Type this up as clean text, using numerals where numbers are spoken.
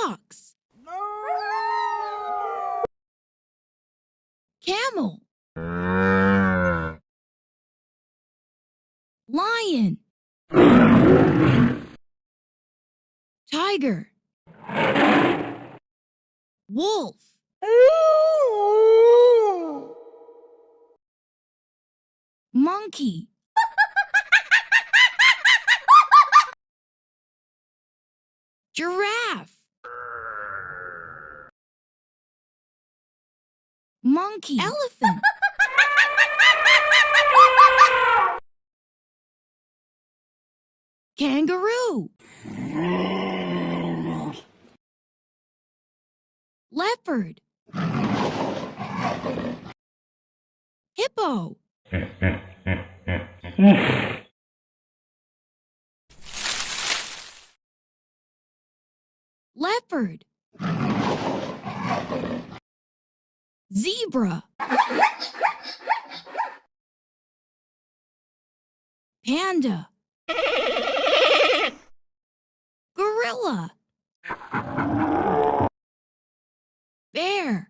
Fox. Camel. Lion. Tiger. Wolf. Monkey. Giraffe. Monkey. Elephant. Kangaroo. Leopard. Hippo. Leopard. Zebra. Panda. Gorilla. Bear.